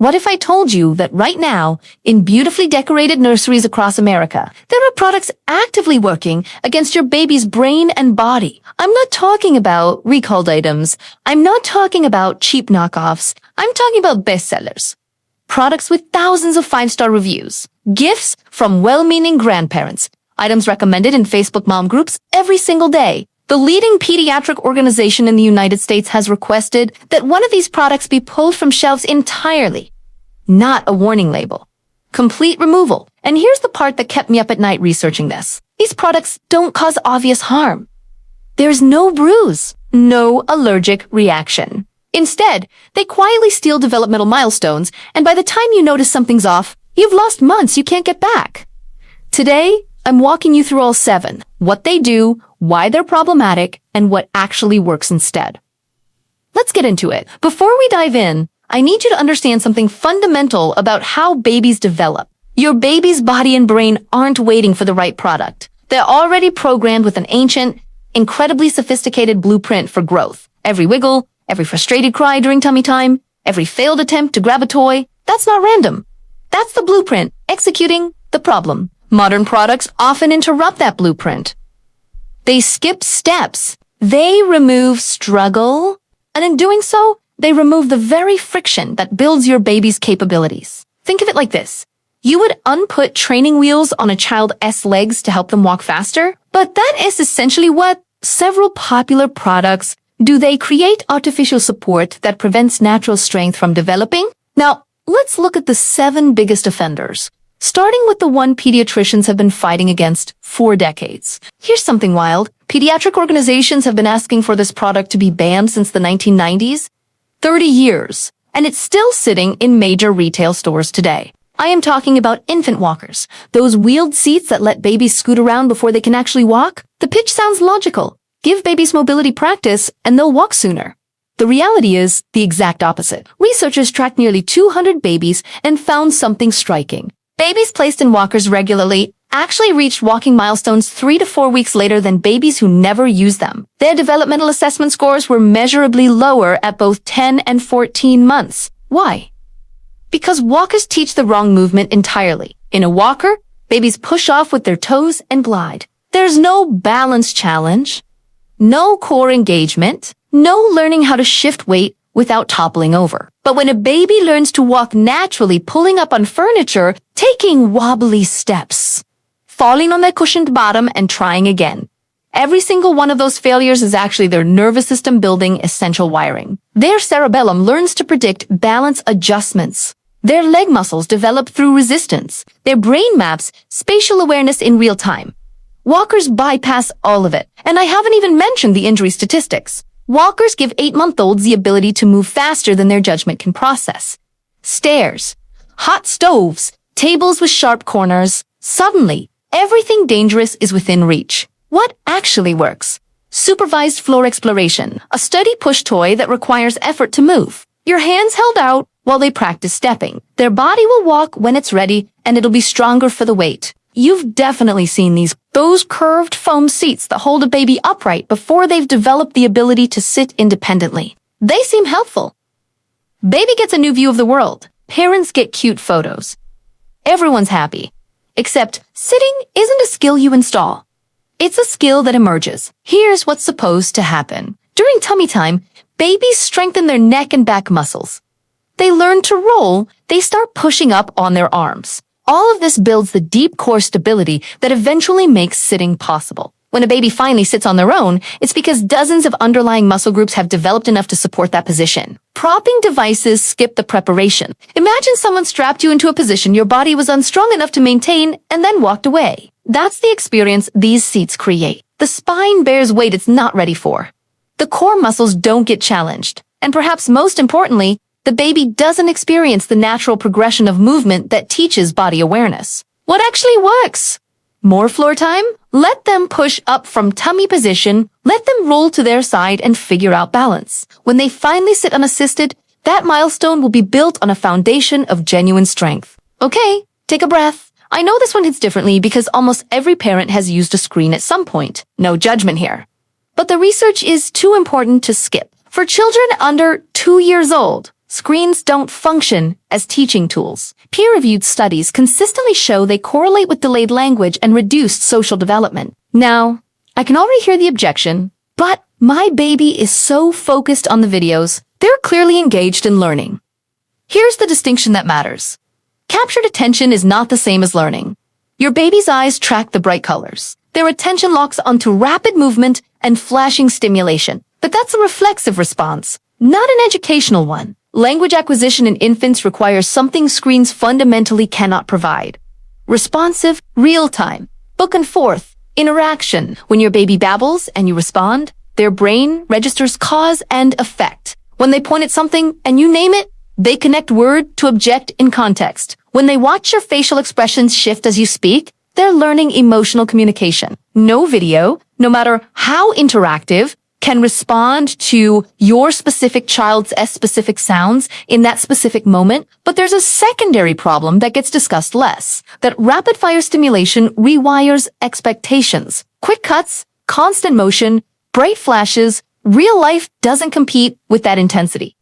What if I told you that right now, in beautifully decorated nurseries across America, there are products actively working against your baby's brain and body? I'm not talking about recalled items. I'm not talking about cheap knockoffs. I'm talking about bestsellers. Products with thousands of five-star reviews. Gifts from well-meaning grandparents. Items recommended in Facebook mom groups every single day. The leading pediatric organization in the United States has requested that one of these products be pulled from shelves entirely. Not a warning label. Complete removal. And here's the part that kept me up at night researching this. These products don't cause obvious harm. There's no bruise, no allergic reaction. Instead, they quietly steal developmental milestones, and by the time you notice something's off, you've lost months you can't get back. Today, I'm walking you through all 7. What they do, why they're problematic, and what actually works instead. Let's get into it. Before we dive in, I need you to understand something fundamental about how babies develop. Your baby's body and brain aren't waiting for the right product. They're already programmed with an ancient, incredibly sophisticated blueprint for growth. Every wiggle, every frustrated cry during tummy time, every failed attempt to grab a toy, that's not random. That's the blueprint executing the problem. Modern products often interrupt that blueprint. They skip steps. They remove struggle. And in doing so, they remove the very friction that builds your baby's capabilities. Think of it like this. You would unput training wheels on a child's legs to help them walk faster, but that is essentially what several popular products do. They create artificial support that prevents natural strength from developing. Now, let's look at the 7 biggest offenders, starting with the one pediatricians have been fighting against for decades. Here's something wild. Pediatric organizations have been asking for this product to be banned since the 1990s. 30 years, and it's still sitting in major retail stores today. I am talking about infant walkers, those wheeled seats that let babies scoot around before they can actually walk. The pitch sounds logical. Give babies mobility practice, and they'll walk sooner. The reality is the exact opposite. Researchers tracked nearly 200 babies and found something striking. Babies placed in walkers regularly actually reached walking milestones 3 to 4 weeks later than babies who never used them. Their developmental assessment scores were measurably lower at both 10 and 14 months. Why? Because walkers teach the wrong movement entirely. In a walker, babies push off with their toes and glide. There's no balance challenge, no core engagement, no learning how to shift weight without toppling over. But when a baby learns to walk naturally, pulling up on furniture, taking wobbly steps, falling on their cushioned bottom and trying again, every single one of those failures is actually their nervous system building essential wiring. Their cerebellum learns to predict balance adjustments. Their leg muscles develop through resistance. Their brain maps spatial awareness in real time. Walkers bypass all of it. And I haven't even mentioned the injury statistics. Walkers give 8-month-olds the ability to move faster than their judgment can process. Stairs, hot stoves, tables with sharp corners. Suddenly, everything dangerous is within reach. What actually works? Supervised floor exploration, a steady push toy that requires effort to move. Your hands held out while they practice stepping. Their body will walk when it's ready, and it'll be stronger for the weight. You've definitely seen those curved foam seats that hold a baby upright before they've developed the ability to sit independently. They seem helpful. Baby gets a new view of the world. Parents get cute photos. Everyone's happy. Except sitting isn't a skill you install. It's a skill that emerges. Here's what's supposed to happen. During tummy time, babies strengthen their neck and back muscles. They learn to roll. They start pushing up on their arms. All of this builds the deep core stability that eventually makes sitting possible. When a baby finally sits on their own, it's because dozens of underlying muscle groups have developed enough to support that position. Propping devices skip the preparation. Imagine someone strapped you into a position your body was unstrong enough to maintain and then walked away. That's the experience these seats create. The spine bears weight it's not ready for. The core muscles don't get challenged. And perhaps most importantly, the baby doesn't experience the natural progression of movement that teaches body awareness. What actually works? More floor time? Let them push up from tummy position, let them roll to their side and figure out balance. When they finally sit unassisted, that milestone will be built on a foundation of genuine strength. Okay, take a breath. I know this one hits differently because almost every parent has used a screen at some point. No judgment here. But the research is too important to skip. For children under 2 years old, Screens don't function as teaching tools. Peer-reviewed studies consistently show they correlate with delayed language and reduced social development. Now, I can already hear the objection, but my baby is so focused on the videos, they're clearly engaged in learning. Here's the distinction that matters. Captured attention is not the same as learning. Your baby's eyes track the bright colors. Their attention locks onto rapid movement and flashing stimulation. But that's a reflexive response, not an educational one. Language acquisition in infants requires something screens fundamentally cannot provide. Responsive, real-time, book and forth, interaction. When your baby babbles and you respond, their brain registers cause and effect. When they point at something and you name it, they connect word to object in context. When they watch your facial expressions shift as you speak, they're learning emotional communication. No video, no matter how interactive, can respond to your specific child's specific sounds in that specific moment. But there's a secondary problem that gets discussed less, that rapid-fire stimulation rewires expectations. Quick cuts, constant motion, bright flashes, real life doesn't compete with that intensity.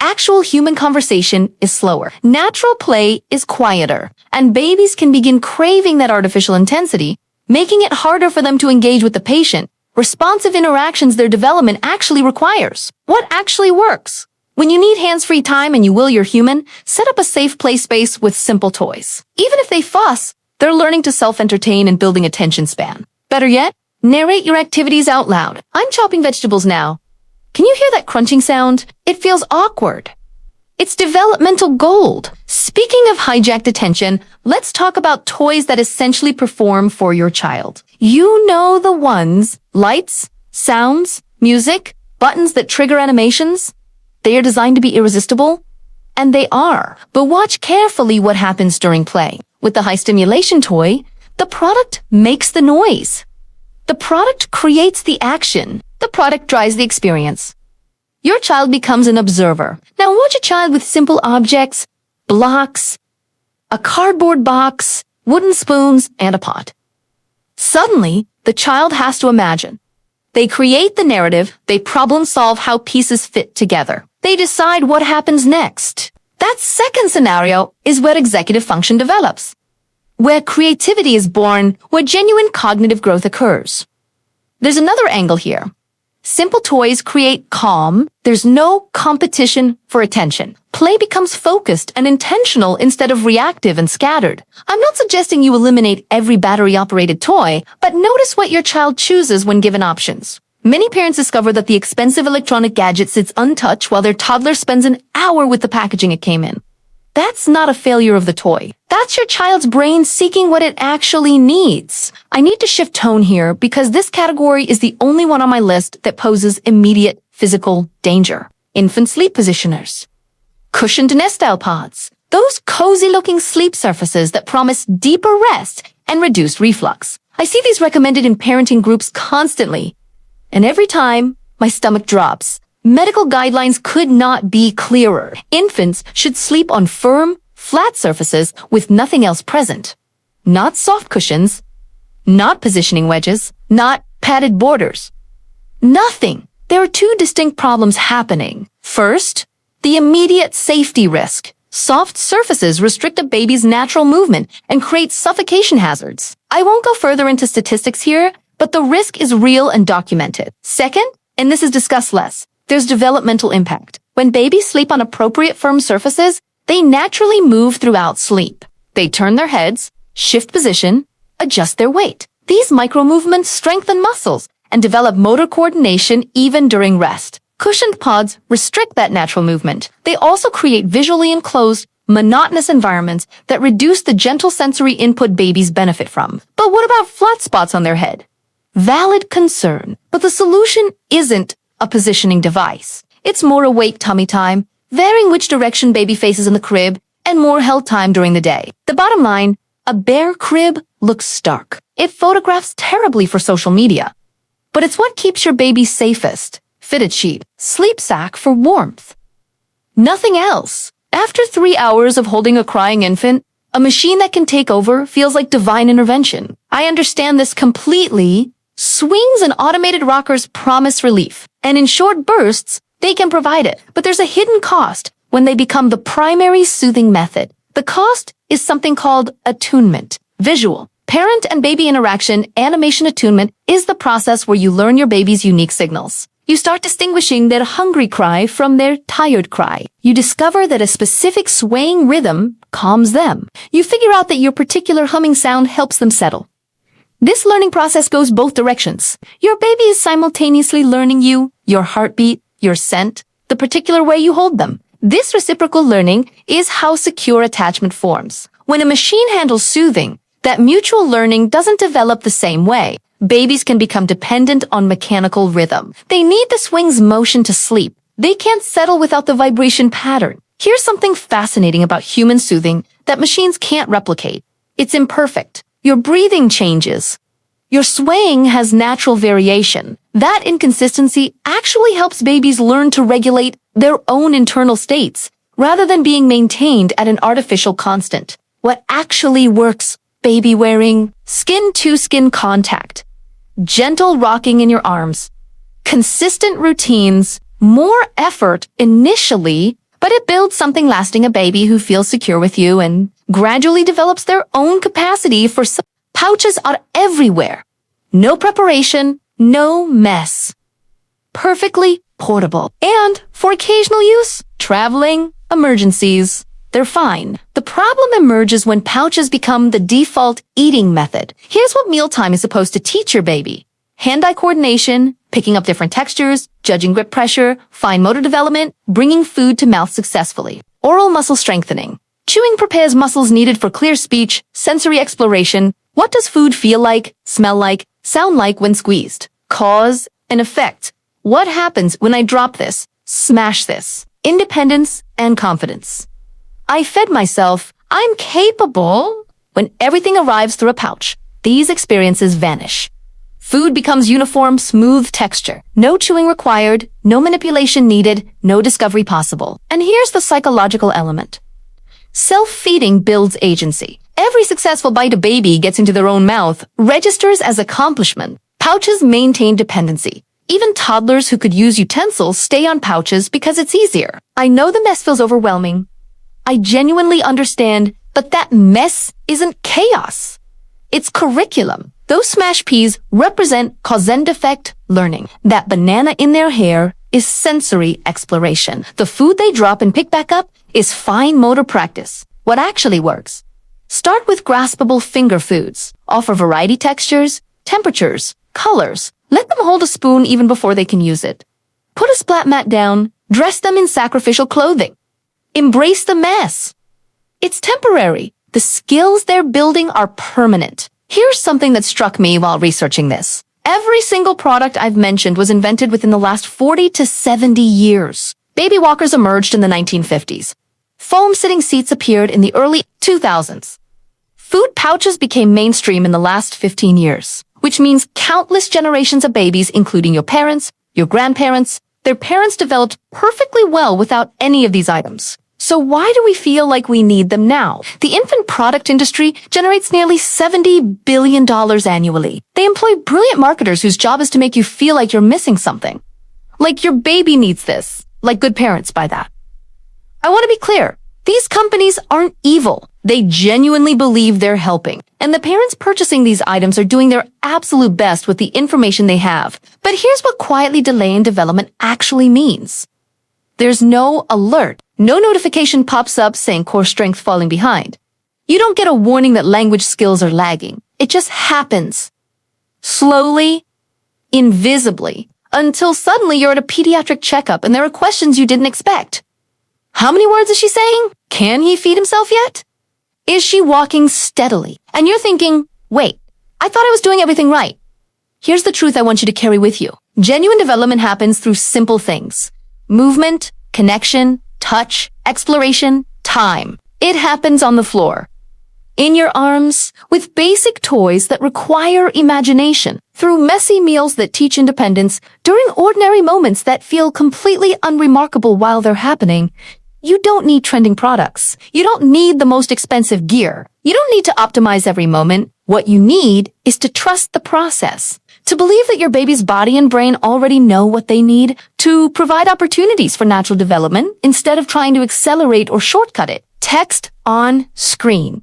Actual human conversation is slower. Natural play is quieter, and babies can begin craving that artificial intensity, making it harder for them to engage with the patient. Responsive interactions their development actually requires. What actually works? When you need hands-free time and you will you're human, set up a safe play space with simple toys. Even if they fuss, they're learning to self-entertain and building attention span. Better yet, narrate your activities out loud. I'm chopping vegetables now. Can you hear that crunching sound? It feels awkward. It's developmental gold. Speaking of hijacked attention, let's talk about toys that essentially perform for your child. You know the ones: lights, sounds, music, buttons that trigger animations. They are designed to be irresistible, and they are. But watch carefully what happens during play. With the high-stimulation toy, the product makes the noise. The product creates the action. The product drives the experience. Your child becomes an observer. Now watch a child with simple objects, blocks, a cardboard box, wooden spoons, and a pot. Suddenly, the child has to imagine. They create the narrative, they problem solve how pieces fit together. They decide what happens next. That second scenario is where executive function develops, where creativity is born, where genuine cognitive growth occurs. There's another angle here. Simple toys create calm. There's no competition for attention. Play becomes focused and intentional instead of reactive and scattered. I'm not suggesting you eliminate every battery-operated toy, but notice what your child chooses when given options. Many parents discover that the expensive electronic gadget sits untouched while their toddler spends an hour with the packaging it came in. That's not a failure of the toy. That's your child's brain seeking what it actually needs. I need to shift tone here because this category is the only one on my list that poses immediate physical danger. Infant sleep positioners. Cushioned nest-style pods. Those cozy-looking sleep surfaces that promise deeper rest and reduced reflux. I see these recommended in parenting groups constantly. And every time, my stomach drops. Medical guidelines could not be clearer. Infants should sleep on firm, flat surfaces with nothing else present. Not soft cushions, not positioning wedges, not padded borders. Nothing. There are two distinct problems happening. First, the immediate safety risk. Soft surfaces restrict a baby's natural movement and create suffocation hazards. I won't go further into statistics here, but the risk is real and documented. Second, and this is discussed less, there's developmental impact. When babies sleep on appropriate firm surfaces, they naturally move throughout sleep. They turn their heads, shift position, adjust their weight. These micro-movements strengthen muscles and develop motor coordination even during rest. Cushioned pods restrict that natural movement. They also create visually enclosed, monotonous environments that reduce the gentle sensory input babies benefit from. But what about flat spots on their head? Valid concern, but the solution isn't a positioning device. It's more awake tummy time, varying which direction baby faces in the crib, and more held time during the day. The bottom line, a bare crib looks stark. It photographs terribly for social media. But it's what keeps your baby safest. Fitted sheet, sleep sack for warmth. Nothing else. After 3 hours of holding a crying infant, a machine that can take over feels like divine intervention. I understand this completely. Swings and automated rockers promise relief, and in short bursts, they can provide it. But there's a hidden cost, when they become the primary soothing method. The cost is something called attunement. Visual. Parent and baby interaction animation attunement is the process where you learn your baby's unique signals. You start distinguishing their hungry cry from their tired cry. You discover that a specific swaying rhythm calms them. You figure out that your particular humming sound helps them settle. This learning process goes both directions. Your baby is simultaneously learning you, your heartbeat, your scent, the particular way you hold them. This reciprocal learning is how secure attachment forms. When a machine handles soothing, that mutual learning doesn't develop the same way. Babies can become dependent on mechanical rhythm. They need the swing's motion to sleep. They can't settle without the vibration pattern. Here's something fascinating about human soothing that machines can't replicate. It's imperfect. Your breathing changes. Your swaying has natural variation. That inconsistency actually helps babies learn to regulate their own internal states, rather than being maintained at an artificial constant. What actually works? Baby wearing skin-to-skin contact, gentle rocking in your arms, consistent routines, more effort initially, but it builds something lasting, a baby who feels secure with you and gradually develops their own capacity for pouches are everywhere. No preparation, no mess. Perfectly portable. And for occasional use, traveling, emergencies, they're fine. The problem emerges when pouches become the default eating method. Here's what mealtime is supposed to teach your baby. Hand-eye coordination, picking up different textures, judging grip pressure, fine motor development, bringing food to mouth successfully. Oral muscle strengthening. Chewing prepares muscles needed for clear speech, sensory exploration. What does food feel like, smell like, sound like when squeezed? Cause and effect. What happens when I drop this, smash this? Independence and confidence. I fed myself. I'm capable. When everything arrives through a pouch, these experiences vanish. Food becomes uniform, smooth texture. No chewing required, no manipulation needed, no discovery possible. And here's the psychological element. Self-feeding builds agency. Every successful bite a baby gets into their own mouth registers as accomplishment. Pouches maintain dependency. Even toddlers who could use utensils stay on pouches because it's easier. I know the mess feels overwhelming. I genuinely understand, but that mess isn't chaos. It's curriculum. Those smashed peas represent cause and effect learning. That banana in their hair is sensory exploration. The food they drop and pick back up is fine motor practice. What actually works? Start with graspable finger foods. Offer variety textures, temperatures, colors. Let them hold a spoon even before they can use it. Put a splat mat down. Dress them in sacrificial clothing. Embrace the mess. It's temporary. The skills they're building are permanent. Here's something that struck me while researching this. Every single product I've mentioned was invented within the last 40 to 70 years. Baby walkers emerged in the 1950s. Foam-sitting seats appeared in the early 2000s. Food pouches became mainstream in the last 15 years, which means countless generations of babies, including your parents, your grandparents, their parents developed perfectly well without any of these items. So why do we feel like we need them now? The infant product industry generates nearly $70 billion annually. They employ brilliant marketers whose job is to make you feel like you're missing something. Like your baby needs this. Like good parents by that. I want to be clear. These companies aren't evil. They genuinely believe they're helping. And the parents purchasing these items are doing their absolute best with the information they have. But here's what quietly delaying development actually means. There's no alert. No notification pops up saying core strength falling behind. You don't get a warning that language skills are lagging. It just happens. Slowly, invisibly, until suddenly you're at a pediatric checkup and there are questions you didn't expect. How many words is she saying? Can he feed himself yet? Is she walking steadily? And you're thinking, wait, I thought I was doing everything right. Here's the truth I want you to carry with you. Genuine development happens through simple things. Movement, connection, touch, exploration, time. It happens on the floor. In your arms, with basic toys that require imagination, through messy meals that teach independence, during ordinary moments that feel completely unremarkable while they're happening. You don't need trending products. You don't need the most expensive gear. You don't need to optimize every moment. What you need is to trust the process. To believe that your baby's body and brain already know what they need, to provide opportunities for natural development instead of trying to accelerate or shortcut it. Text on screen.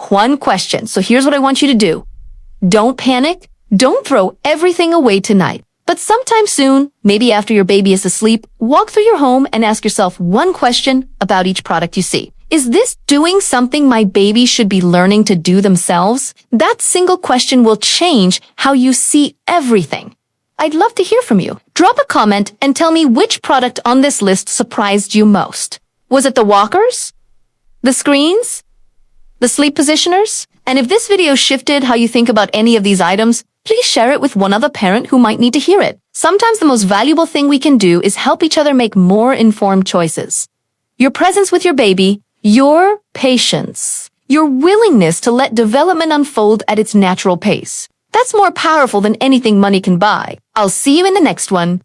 One question. So here's what I want you to do. Don't panic. Don't throw everything away tonight. But sometime soon, maybe after your baby is asleep, walk through your home and ask yourself one question about each product you see. Is this doing something my baby should be learning to do themselves? That single question will change how you see everything. I'd love to hear from you. Drop a comment and tell me which product on this list surprised you most. Was it the walkers? The screens? The sleep positioners? And if this video shifted how you think about any of these items, please share it with one other parent who might need to hear it. Sometimes the most valuable thing we can do is help each other make more informed choices. Your presence with your baby, your patience, your willingness to let development unfold at its natural pace. That's more powerful than anything money can buy. I'll see you in the next one.